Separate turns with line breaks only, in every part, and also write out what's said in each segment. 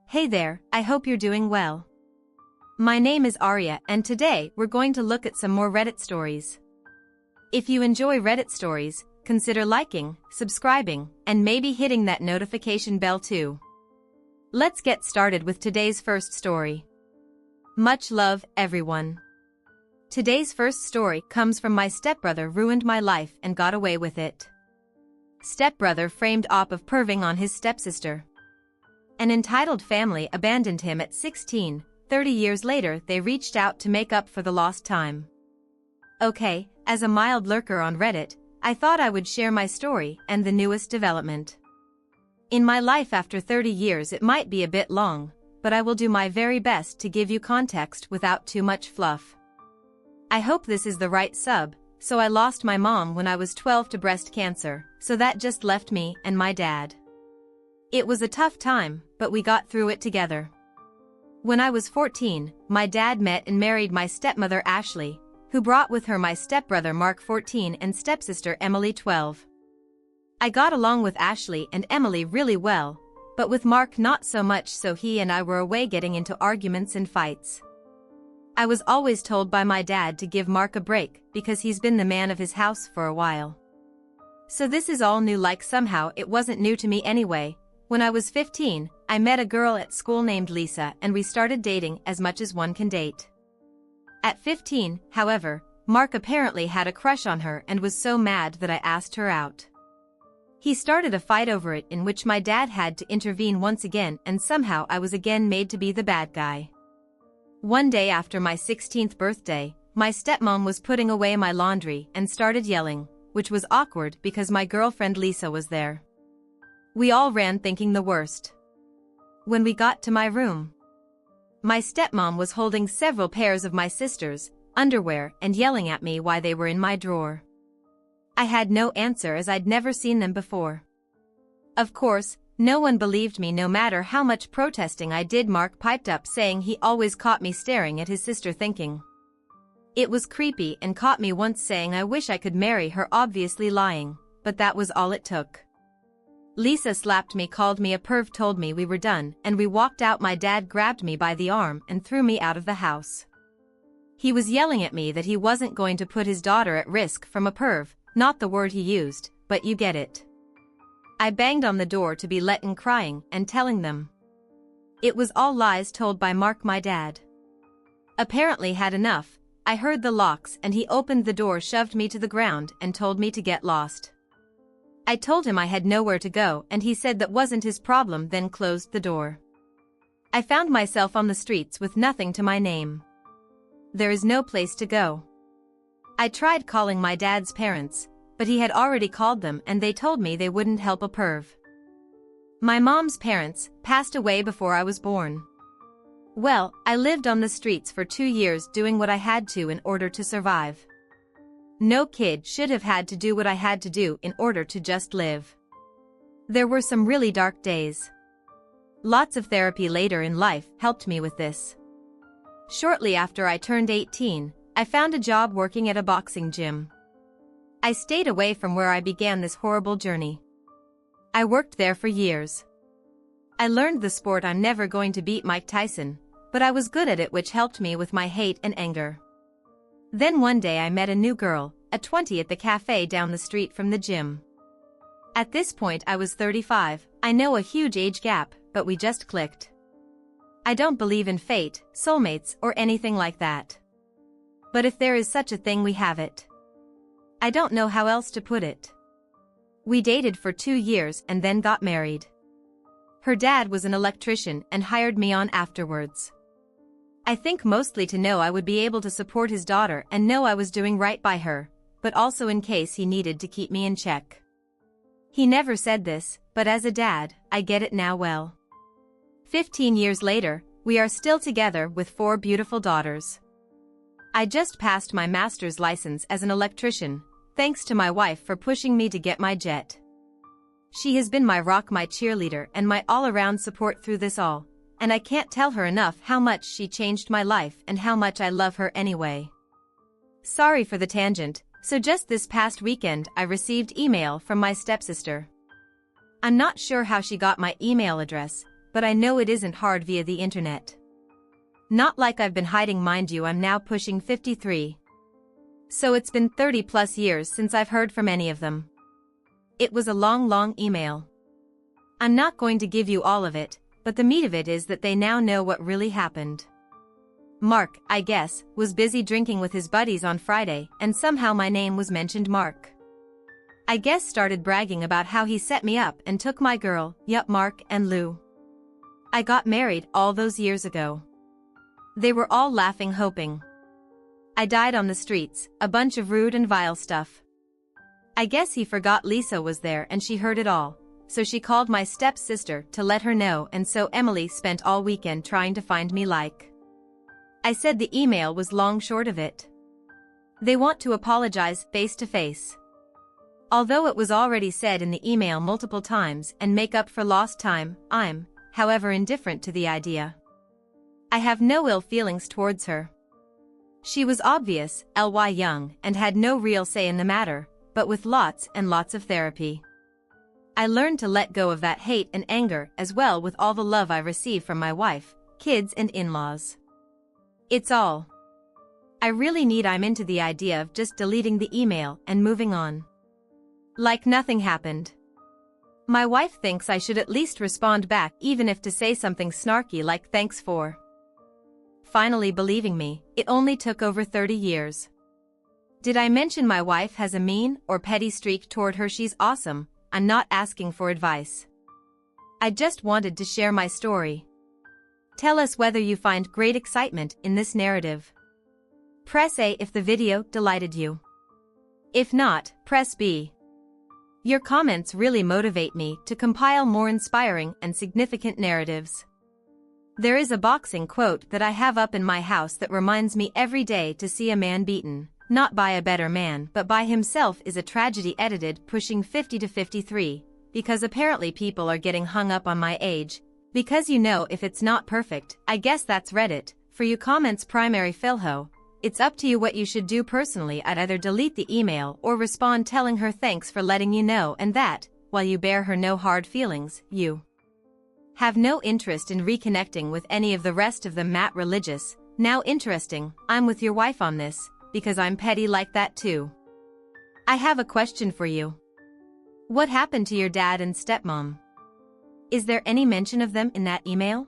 Hey there, I hope you're doing well. My name is Arya and today we're going to look at some more Reddit stories. If you enjoy Reddit stories, consider liking, subscribing, and maybe hitting that notification bell too. Let's get started with today's first story. Much love, everyone. Today's first story comes from my stepbrother ruined my life and got away with it. Stepbrother framed op of perving on his stepsister. An entitled family abandoned him at 16, 30 years later they reached out to make up for the lost time. Okay, as a mild lurker on Reddit, I thought I would share my story and the newest development. In my life after 30 years it might be a bit long, but I will do my very best to give you context without too much fluff. I hope this is the right sub. So I lost my mom when I was 12 to breast cancer, so that just left me and my dad. It was a tough time, but we got through it together. When I was 14, my dad met and married my stepmother Ashley, who brought with her my stepbrother Mark 14 and stepsister Emily 12. I got along with Ashley and Emily really well, but with Mark not so much, so he and I were away getting into arguments and fights. I was always told by my dad to give Mark a break because he's been the man of his house for a while. So this is all new, like somehow it wasn't new to me anyway. When I was 15, I met a girl at school named Lisa and we started dating as much as one can date. At 15, however, Mark apparently had a crush on her and was so mad that I asked her out. He started a fight over it in which my dad had to intervene once again and somehow I was again made to be the bad guy. One day after my 16th birthday, my stepmom was putting away my laundry and started yelling, which was awkward because my girlfriend Lisa was there. We all ran thinking the worst. When we got to my room, my stepmom was holding several pairs of my sister's underwear and yelling at me why they were in my drawer. I had no answer as I'd never seen them before. Of course, no one believed me no matter how much protesting I did. Mark piped up saying he always caught me staring at his sister thinking it was creepy and caught me once saying I wish I could marry her, obviously lying, but that was all it took. Lisa slapped me, called me a perv, told me we were done, and we walked out. My dad grabbed me by the arm and threw me out of the house. He was yelling at me that he wasn't going to put his daughter at risk from a perv, not the word he used, but you get it. I banged on the door to be let in, crying and telling them it was all lies told by Mark. My dad apparently had enough. I heard the locks and he opened the door, shoved me to the ground and told me to get lost. I told him I had nowhere to go and he said that wasn't his problem, then closed the door. I found myself on the streets with nothing to my name. There is no place to go. I tried calling my dad's parents, but he had already called them and they told me they wouldn't help a perv. My mom's parents passed away before I was born. Well, I lived on the streets for 2 years doing what I had to in order to survive. No kid should have had to do what I had to do in order to just live. There were some really dark days. Lots of therapy later in life helped me with this. Shortly after I turned 18, I found a job working at a boxing gym. I stayed away from where I began this horrible journey. I worked there for years. I learned the sport. I'm never going to beat Mike Tyson, but I was good at it, which helped me with my hate and anger. Then one day I met a new girl, a 20, at the cafe down the street from the gym. At this point I was 35, I know a huge age gap, but we just clicked. I don't believe in fate, soulmates, or anything like that. But if there is such a thing, we have it. I don't know how else to put it. We dated for 2 years and then got married. Her dad was an electrician and hired me on afterwards. I think mostly to know I would be able to support his daughter and know I was doing right by her, but also in case he needed to keep me in check. He never said this, but as a dad, I get it now. Well, 15 years later, we are still together with 4 beautiful daughters. I just passed my master's license as an electrician, thanks to my wife for pushing me to get my jet. She has been my rock, my cheerleader, and my all-around support through this all, and I can't tell her enough how much she changed my life and how much I love her anyway. Sorry for the tangent, so just this past weekend I received email from my stepsister. I'm not sure how she got my email address, but I know it isn't hard via the internet. Not like I've been hiding, mind you, I'm now pushing 53. So it's been 30 plus years since I've heard from any of them. It was a long email. I'm not going to give you all of it, but the meat of it is that they now know what really happened. Mark, I guess, was busy drinking with his buddies on Friday, and somehow my name was mentioned. Mark, I guess, started bragging about how he set me up and took my girl, yup, Mark and Lou. I got married all those years ago. They were all laughing, hoping I died on the streets, a bunch of rude and vile stuff. I guess he forgot Lisa was there and she heard it all, so she called my stepsister to let her know, and so Emily spent all weekend trying to find me. Like I said, the email was long short of it. They want to apologize face to face. Although it was already said in the email multiple times, and make up for lost time. I'm, however, indifferent to the idea. I have no ill feelings towards her. She was obviously young and had no real say in the matter, but with lots and lots of therapy, I learned to let go of that hate and anger, as well with all the love I receive from my wife, kids and in-laws. It's all I really need. I'm into the idea of just deleting the email and moving on, like nothing happened. My wife thinks I should at least respond back, even if to say something snarky like thanks for finally believing me. It only took over 30 years. Did I mention my wife has a mean or petty streak toward her? She's awesome. I'm not asking for advice. I just wanted to share my story. Tell us whether you find great excitement in this narrative. Press A if the video delighted you. If not, press B. Your comments really motivate me to compile more inspiring and significant narratives. There is a boxing quote that I have up in my house that reminds me every day to see a man beaten, not by a better man but by himself, is a tragedy. Edited pushing 50 to 53, because apparently people are getting hung up on my age, because if it's not perfect, I guess that's Reddit. For you comments, primary Philho, it's up to you what you should do. Personally, I'd either delete the email or respond telling her thanks for letting you know, and that, while you bear her no hard feelings, you have no interest in reconnecting with any of the rest of them. Matt Religious, now interesting, I'm with your wife on this, because I'm petty like that too. I have a question for you. What happened to your dad and stepmom? Is there any mention of them in that email?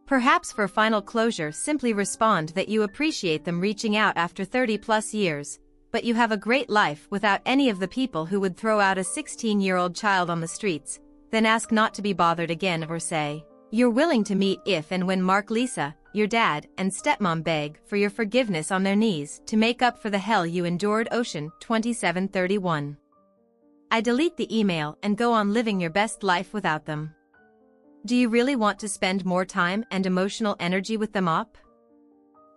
Perhaps for final closure, simply respond that you appreciate them reaching out after 30 plus years, but you have a great life without any of the people who would throw out a 16-year-old child on the streets. Then ask not to be bothered again, or say you're willing to meet if and when Mark, Lisa, your dad, and stepmom beg for your forgiveness on their knees to make up for the hell you endured. Ocean 2731. I delete the email and go on living your best life without them. Do you really want to spend more time and emotional energy with them up?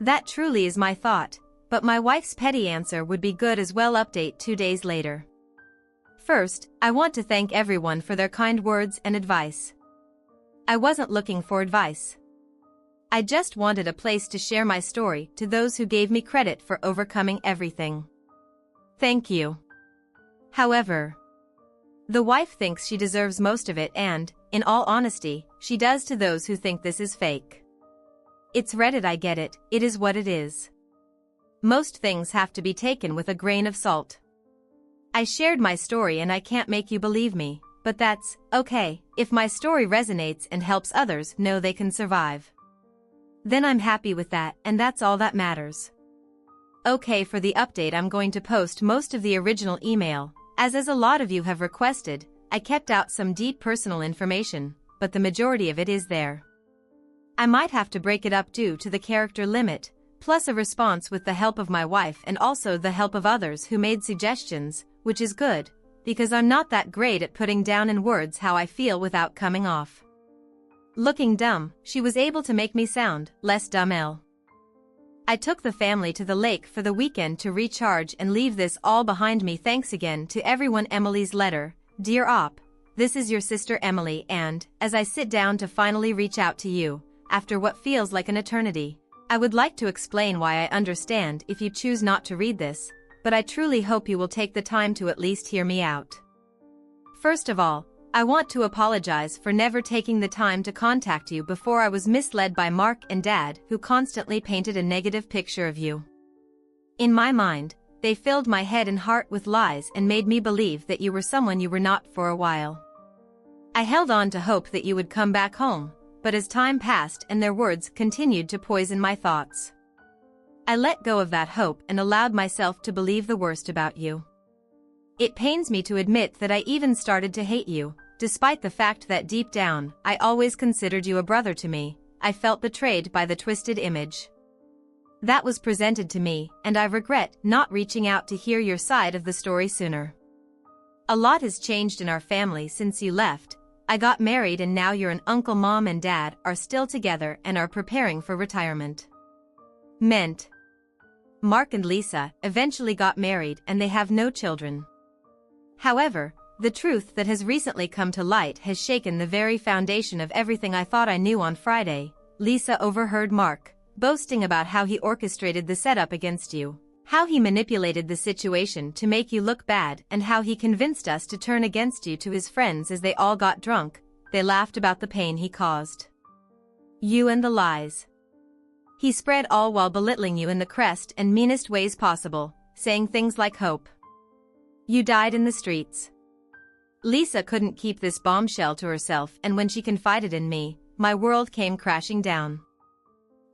That truly is my thought, but my wife's petty answer would be good as well. Update 2 days later. First, I want to thank everyone for their kind words and advice. I wasn't looking for advice. I just wanted a place to share my story to those who gave me credit for overcoming everything. Thank you. However, the wife thinks she deserves most of it, and, in all honesty, she does to those who think this is fake. It's Reddit, I get it, it is what it is. Most things have to be taken with a grain of salt. I shared my story and I can't make you believe me, but that's okay. If my story resonates and helps others know they can survive, then I'm happy with that, and that's all that matters. Okay, for the update I'm going to post most of the original email, as a lot of you have requested. I kept out some deep personal information, but the majority of it is there. I might have to break it up due to the character limit, plus a response with the help of my wife and also the help of others who made suggestions, which is good, because I'm not that great at putting down in words how I feel without coming off looking dumb. She was able to make me sound less dumb. I took the family to the lake for the weekend to recharge and leave this all behind me. Thanks again to everyone. Emily's letter. Dear Op, this is your sister Emily, and, as I sit down to finally reach out to you, after what feels like an eternity, I would like to explain why. I understand if you choose not to read this, but I truly hope you will take the time to at least hear me out. First of all, I want to apologize for never taking the time to contact you before I was misled by Mark and Dad, who constantly painted a negative picture of you. In my mind, they filled my head and heart with lies and made me believe that you were someone you were not for a while. I held on to hope that you would come back home, but as time passed and their words continued to poison my thoughts, I let go of that hope and allowed myself to believe the worst about you. It pains me to admit that I even started to hate you, despite the fact that deep down, I always considered you a brother to me. I felt betrayed by the twisted image that was presented to me, and I regret not reaching out to hear your side of the story sooner. A lot has changed in our family since you left. I got married and now you're an uncle. Mom and Dad are still together and are preparing for retirement. Meant. Mark and Lisa eventually got married and they have no children. However, the truth that has recently come to light has shaken the very foundation of everything I thought I knew. On Friday, Lisa overheard Mark boasting about how he orchestrated the setup against you, how he manipulated the situation to make you look bad, and how he convinced us to turn against you to his friends as they all got drunk. They laughed about the pain he caused you and the lies he spread, all while belittling you in the crest and meanest ways possible, saying things like hope you died in the streets. Lisa couldn't keep this bombshell to herself, and when she confided in me, my world came crashing down.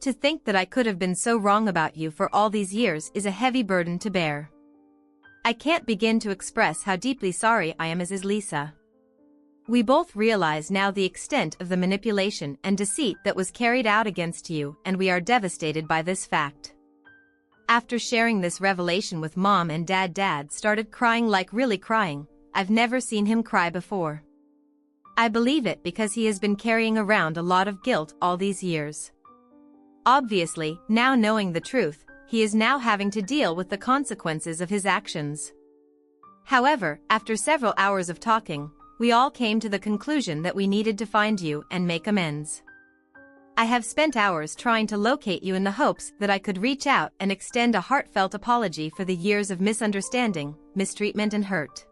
To think that I could have been so wrong about you for all these years is a heavy burden to bear. I can't begin to express how deeply sorry I am, as is Lisa. We both realize now the extent of the manipulation and deceit that was carried out against you, and we are devastated by this fact. After sharing this revelation with Mom and Dad, Dad started crying, like really crying. I've never seen him cry before. I believe it because he has been carrying around a lot of guilt all these years. Obviously, now knowing the truth, he is now having to deal with the consequences of his actions. However, after several hours of talking, we all came to the conclusion that we needed to find you and make amends. I have spent hours trying to locate you in the hopes that I could reach out and extend a heartfelt apology for the years of misunderstanding, mistreatment and hurt.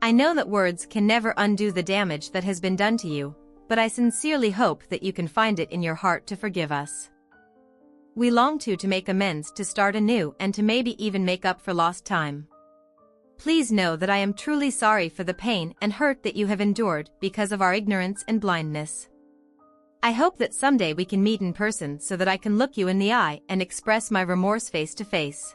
I know that words can never undo the damage that has been done to you, but I sincerely hope that you can find it in your heart to forgive us. We long to make amends, to start anew, and to maybe even make up for lost time. Please know that I am truly sorry for the pain and hurt that you have endured because of our ignorance and blindness. I hope that someday we can meet in person so that I can look you in the eye and express my remorse face to face.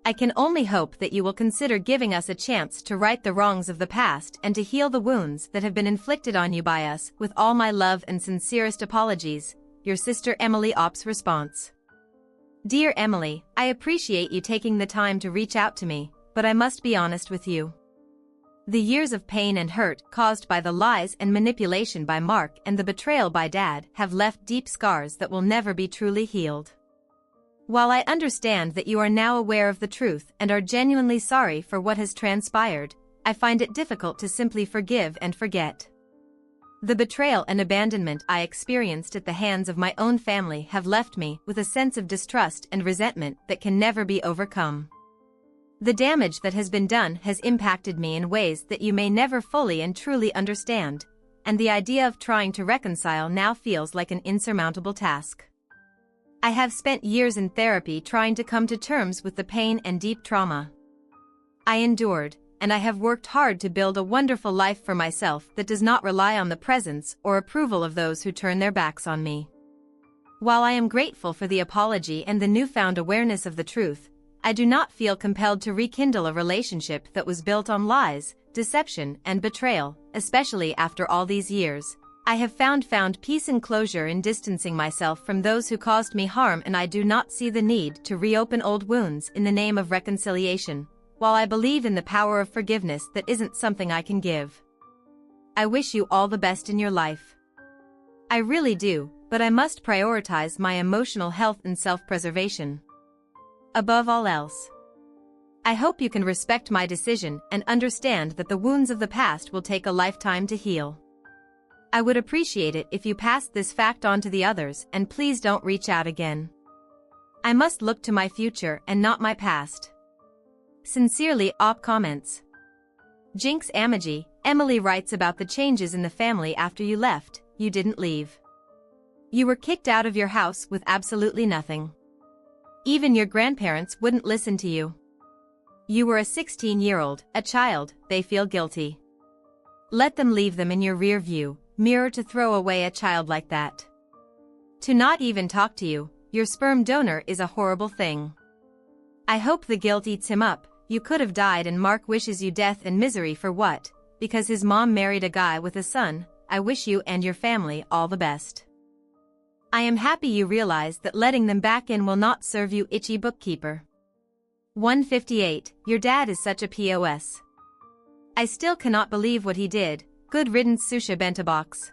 I can only hope that you will consider giving us a chance to right the wrongs of the past and to heal the wounds that have been inflicted on you by us. With all my love and sincerest apologies, your sister Emily. Ops response. Dear Emily, I appreciate you taking the time to reach out to me, but I must be honest with you. The years of pain and hurt caused by the lies and manipulation by Mark and the betrayal by Dad have left deep scars that will never be truly healed. While I understand that you are now aware of the truth and are genuinely sorry for what has transpired, I find it difficult to simply forgive and forget. The betrayal and abandonment I experienced at the hands of my own family have left me with a sense of distrust and resentment that can never be overcome. The damage that has been done has impacted me in ways that you may never fully and truly understand, and the idea of trying to reconcile now feels like an insurmountable task. I have spent years in therapy trying to come to terms with the pain and deep trauma I endured, and I have worked hard to build a wonderful life for myself that does not rely on the presence or approval of those who turn their backs on me. While I am grateful for the apology and the newfound awareness of the truth, I do not feel compelled to rekindle a relationship that was built on lies, deception, and betrayal, especially after all these years. I have found peace and closure in distancing myself from those who caused me harm, and I do not see the need to reopen old wounds in the name of reconciliation. While I believe in the power of forgiveness, that isn't something I can give. I wish you all the best in your life. I really do, but I must prioritize my emotional health and self-preservation above all else. I hope you can respect my decision and understand that the wounds of the past will take a lifetime to heal. I would appreciate it if you passed this fact on to the others, and please don't reach out again. I must look to my future and not my past. Sincerely, Op. Comments. Jinx Amaji, Emily writes about the changes in the family after you left. You didn't leave. You were kicked out of your house with absolutely nothing. Even your grandparents wouldn't listen to you. You were a 16-year-old, a child. They feel guilty. Let them leave them in your rear view mirror to throw away a child like that. To not even talk to you, your sperm donor, is a horrible thing. I hope the guilt eats him up. You could have died and Mark wishes you death and misery for what? Because his mom married a guy with a son. I wish you and your family all the best. I am happy you realize that letting them back in will not serve you, itchy bookkeeper. 158. Your dad is such a POS. I still cannot believe what he did. Good riddance, Susha bento box.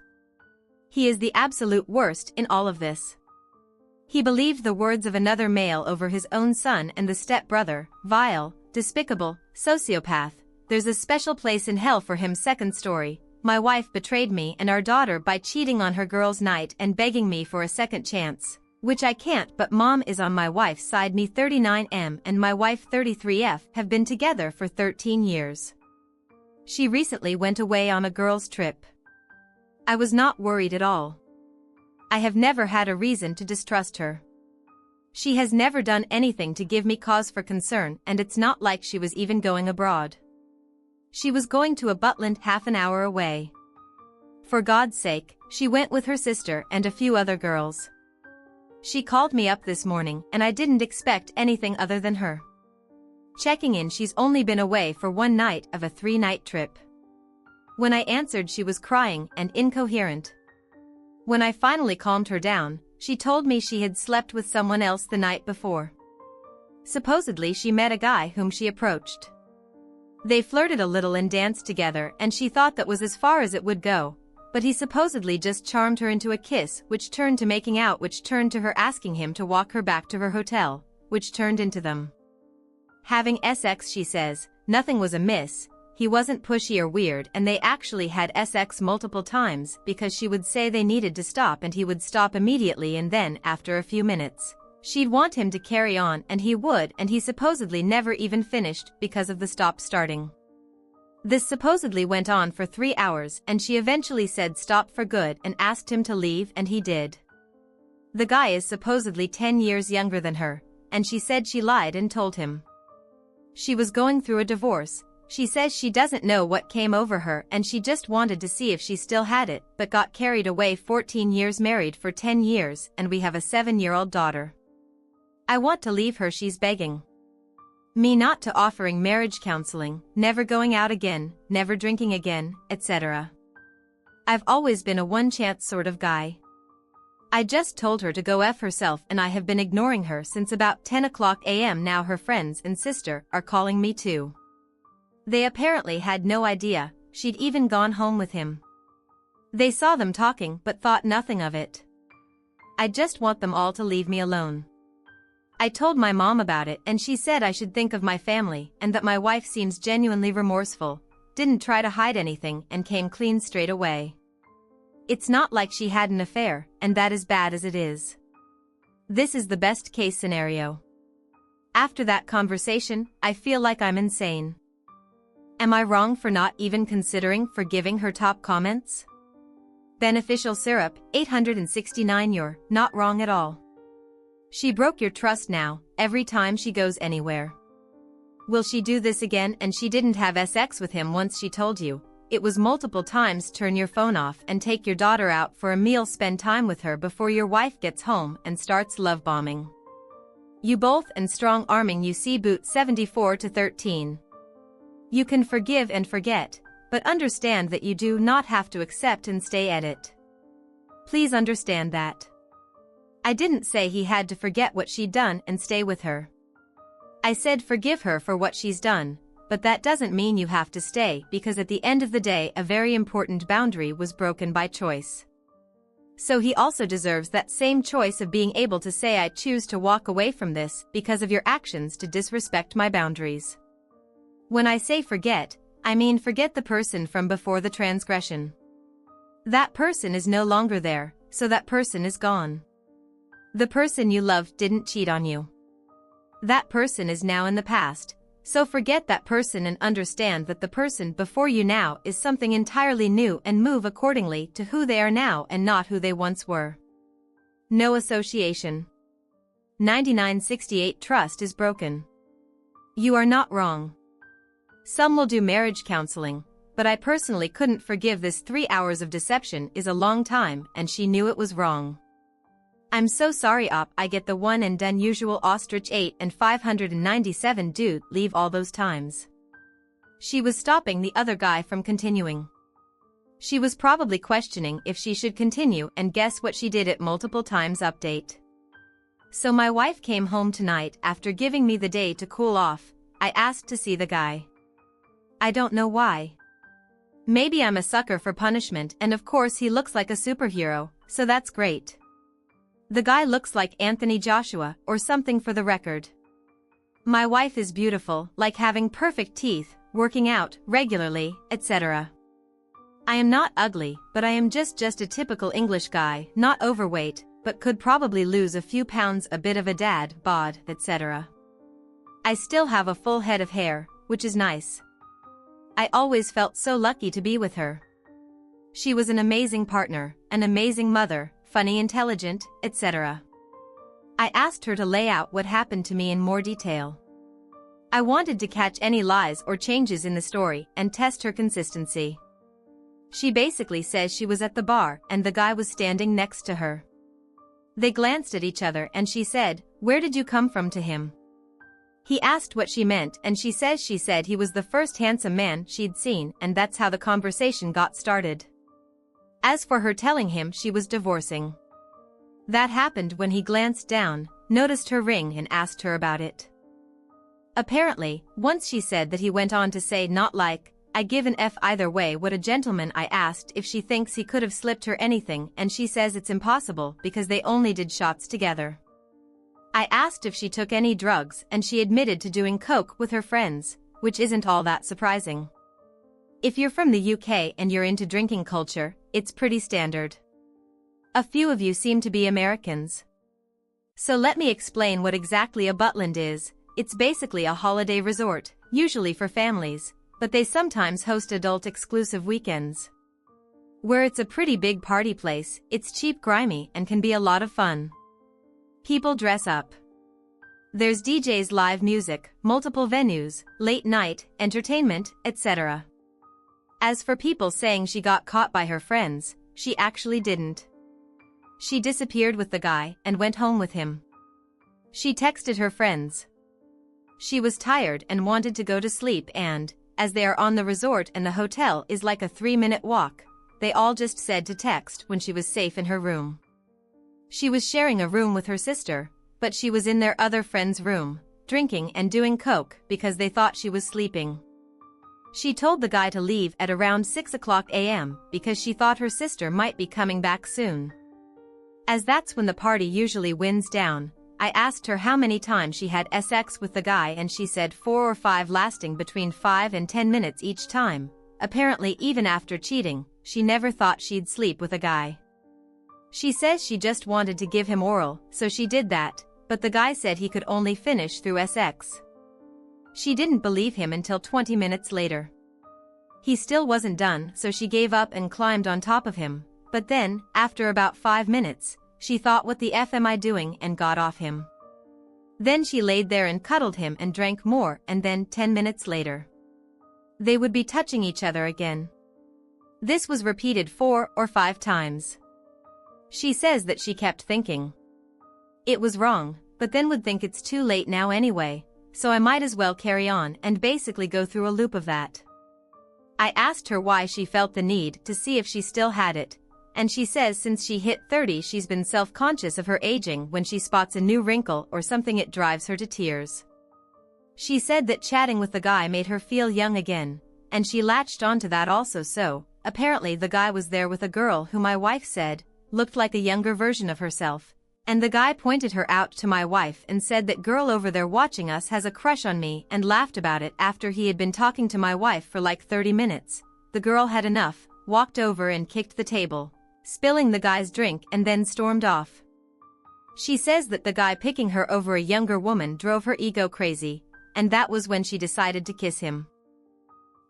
He is the absolute worst in all of this. He believed the words of another male over his own son and the stepbrother. Vile, despicable, sociopath. There's a special place in hell for him. Second story. My wife betrayed me and our daughter by cheating on her girls' night and begging me for a second chance, which I can't, but mom is on my wife's side. Me 39M and my wife 33F have been together for 13 years. She recently went away on a girls' trip. I was not worried at all. I have never had a reason to distrust her. She has never done anything to give me cause for concern, and it's not like she was even going abroad. She was going to a Butland half an hour away. For God's sake, she went with her sister and a few other girls. She called me up this morning and I didn't expect anything other than her. Checking in, she's only been away for one night of a 3-night trip. When I answered, she was crying and incoherent. When I finally calmed her down, she told me she had slept with someone else the night before. Supposedly she met a guy whom she approached. They flirted a little and danced together, and she thought that was as far as it would go, but he supposedly just charmed her into a kiss, which turned to making out, which turned to her asking him to walk her back to her hotel, which turned into them having sex. She says nothing was amiss, he wasn't pushy or weird, and they actually had sex multiple times because she would say they needed to stop and he would stop immediately, and then after a few minutes, she'd want him to carry on and he would, and he supposedly never even finished because of the stop starting. This supposedly went on for 3 hours and she eventually said stop for good and asked him to leave, and he did. The guy is supposedly 10 years younger than her, and she said she lied and told him she was going through a divorce. She says she doesn't know what came over her and she just wanted to see if she still had it, but got carried away. 14 years married for 10 years and we have a 7-year-old daughter. I want to leave her. She's begging me not to, offering marriage counseling, never going out again, never drinking again, etc. I've always been a one-chance sort of guy. I just told her to go F herself and I have been ignoring her since about 10 o'clock a.m. Now her friends and sister are calling me too. They apparently had no idea she'd even gone home with him. They saw them talking but thought nothing of it. I just want them all to leave me alone. I told my mom about it and she said I should think of my family and that my wife seems genuinely remorseful, didn't try to hide anything and came clean straight away. It's not like she had an affair, and that is bad as it is. This is the best case scenario. After that conversation, I feel like I'm insane. Am I wrong for not even considering forgiving her top comments? Beneficial syrup, 869. You're not wrong at all. She broke your trust now, every time she goes anywhere. Will she do this again? And she didn't have sex with him once, she told you. It was multiple times. Turn your phone off and take your daughter out for a meal. Spend time with her before your wife gets home and starts love bombing you both and strong arming you. See boot 74-13. You can forgive and forget, but understand that you do not have to accept and stay at it. Please understand that. I didn't say he had to forget what she'd done and stay with her. I said forgive her for what she's done, but that doesn't mean you have to stay, because at the end of the day a very important boundary was broken by choice. So he also deserves that same choice of being able to say I choose to walk away from this because of your actions to disrespect my boundaries. When I say forget, I mean forget the person from before the transgression. That person is no longer there, so that person is gone. The person you loved didn't cheat on you. That person is now in the past, So forget that person and understand that the person before you now is something entirely new and move accordingly to who they are now and not who they once were. No association. 9968 Trust is broken. You are not wrong. Some will do marriage counseling, but I personally couldn't forgive this. 3 hours of deception is a long time and she knew it was wrong. I'm so sorry op, I get the one and done usual ostrich 8 and 597 dude leave all those times. She was stopping the other guy from continuing. She was probably questioning if she should continue and guess what she did it multiple times update. So my wife came home tonight after giving me the day to cool off. I asked to see the guy. I don't know why. Maybe I'm a sucker for punishment and of course he looks like a superhero, so that's great. The guy looks like Anthony Joshua or something for the record. My wife is beautiful, like having perfect teeth, working out regularly, etc. I am not ugly, but I am just a typical English guy, not overweight, but could probably lose a few pounds, a bit of a dad, bod, etc. I still have a full head of hair, which is nice. I always felt so lucky to be with her. She was an amazing partner, an amazing mother, funny, intelligent, etc. I asked her to lay out what happened to me in more detail. I wanted to catch any lies or changes in the story and test her consistency. She basically says she was at the bar and the guy was standing next to her. They glanced at each other and she said, "Where did you come from?" to him. He asked what she meant and she said he was the first handsome man she'd seen and that's how the conversation got started. As for her telling him she was divorcing, that happened when he glanced down, noticed her ring and asked her about it. Apparently, once she said that he went on to say not like, I give an F either way what a gentleman. I asked if she thinks he could have slipped her anything and she says it's impossible because they only did shots together. I asked if she took any drugs and she admitted to doing coke with her friends, which isn't all that surprising. If you're from the UK and you're into drinking culture, it's pretty standard. A few of you seem to be Americans. So let me explain what exactly a Butland is. It's basically a holiday resort, usually for families, but they sometimes host adult-exclusive weekends. Where it's a pretty big party place, it's cheap, grimy, and can be a lot of fun. People dress up. There's DJs, live music, multiple venues, late night, entertainment, etc. As for people saying she got caught by her friends, she actually didn't. She disappeared with the guy and went home with him. She texted her friends. She was tired and wanted to go to sleep and, as they are on the resort and the hotel is like a 3-minute walk, they all just said to text when she was safe in her room. She was sharing a room with her sister, but she was in their other friend's room, drinking and doing coke because they thought she was sleeping. She told the guy to leave at around 6 o'clock a.m. because she thought her sister might be coming back soon. As that's when the party usually winds down, I asked her how many times she had sex with the guy and she said 4 or 5 lasting between 5 and 10 minutes each time. Apparently even after cheating, she never thought she'd sleep with a guy. She says she just wanted to give him oral, so she did that, but the guy said he could only finish through sex. She didn't believe him until 20 minutes later. He still wasn't done, so she gave up and climbed on top of him, but then, after about 5 minutes, she thought what the F am I doing and got off him. Then she laid there and cuddled him and drank more and then 10 minutes later, they would be touching each other again. This was repeated 4 or 5 times. She says that she kept thinking it was wrong, but then would think it's too late now anyway, so I might as well carry on and basically go through a loop of that. I asked her why she felt the need to see if she still had it, and she says since she hit 30 she's been self-conscious of her aging. When she spots a new wrinkle or something it drives her to tears. She said that chatting with the guy made her feel young again, and she latched onto that also. So, apparently the guy was there with a girl who my wife said looked like a younger version of herself, and the guy pointed her out to my wife and said that girl over there watching us has a crush on me and laughed about it. After he had been talking to my wife for like 30 minutes, the girl had enough, walked over and kicked the table, spilling the guy's drink and then stormed off. She says that the guy picking her over a younger woman drove her ego crazy, and that was when she decided to kiss him.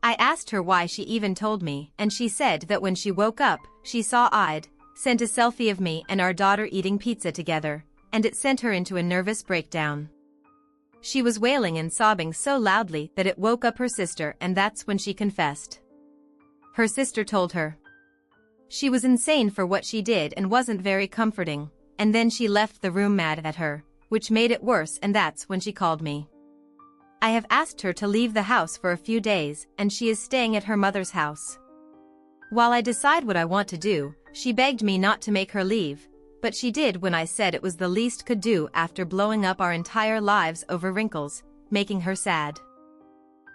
I asked her why she even told me, and she said that when she woke up, she saw I'd sent a selfie of me and our daughter eating pizza together, and it sent her into a nervous breakdown. She was wailing and sobbing so loudly that it woke up her sister, and that's when she confessed. Her sister told her she was insane for what she did and wasn't very comforting, and then she left the room mad at her, which made it worse, and that's when she called me. I have asked her to leave the house for a few days, and she is staying at her mother's house. While I decide what I want to do, she begged me not to make her leave, but she did when I said it was the least could do after blowing up our entire lives over wrinkles, making her sad.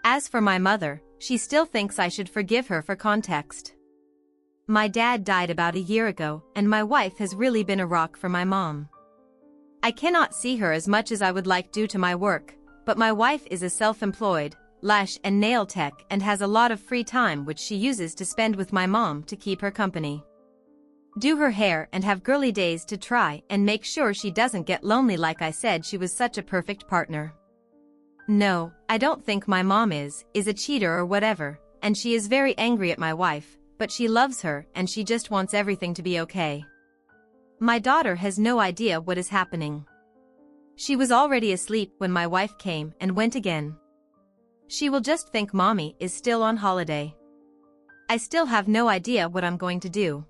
As for my mother, she still thinks I should forgive her. For context, my dad died about a year ago, and my wife has really been a rock for my mom. I cannot see her as much as I would like due to my work, but my wife is a self-employed lash and nail tech and has a lot of free time which she uses to spend with my mom to keep her company, do her hair, and have girly days to try and make sure she doesn't get lonely. Like I said, she was such a perfect partner. No, I don't think my mom is a cheater or whatever, and she is very angry at my wife, but she loves her and she just wants everything to be okay. My daughter has no idea what is happening. She was already asleep when my wife came and went again. She will just think mommy is still on holiday. I still have no idea what I'm going to do.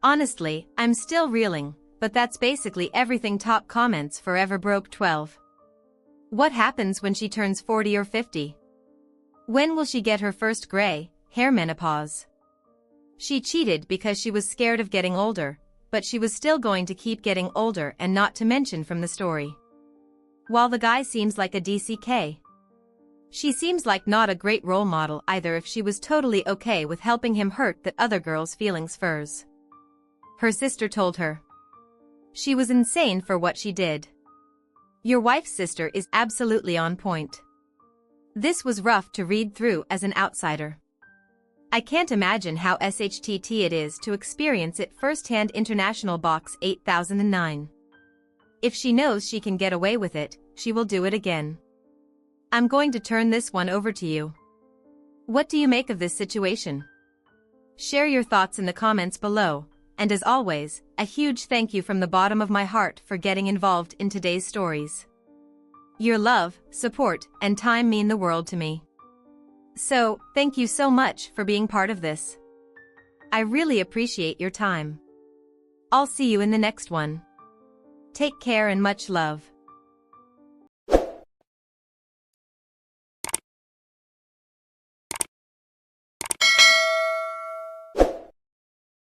Honestly, I'm still reeling, but that's basically everything. Top comments: Forever Broke 12. What happens when she turns 40 or 50? When will she get her first gray hair? Menopause. She cheated because she was scared of getting older, but she was still going to keep getting older. And not to mention, from the story, while the guy seems like a DCK, she seems like not a great role model either if she was totally okay with helping him hurt that other girl's feelings. Furs. Her sister told her she was insane for what she did. Your wife's sister is absolutely on point. This was rough to read through as an outsider. I can't imagine how SHTT it is to experience it firsthand. International Box 8009. If she knows she can get away with it, she will do it again. I'm going to turn this one over to you. What do you make of this situation? Share your thoughts in the comments below, and as always, a huge thank you from the bottom of my heart for getting involved in today's stories. Your love, support, and time mean the world to me. So, thank you so much for being part of this. I really appreciate your time. I'll see you in the next one. Take care and much love.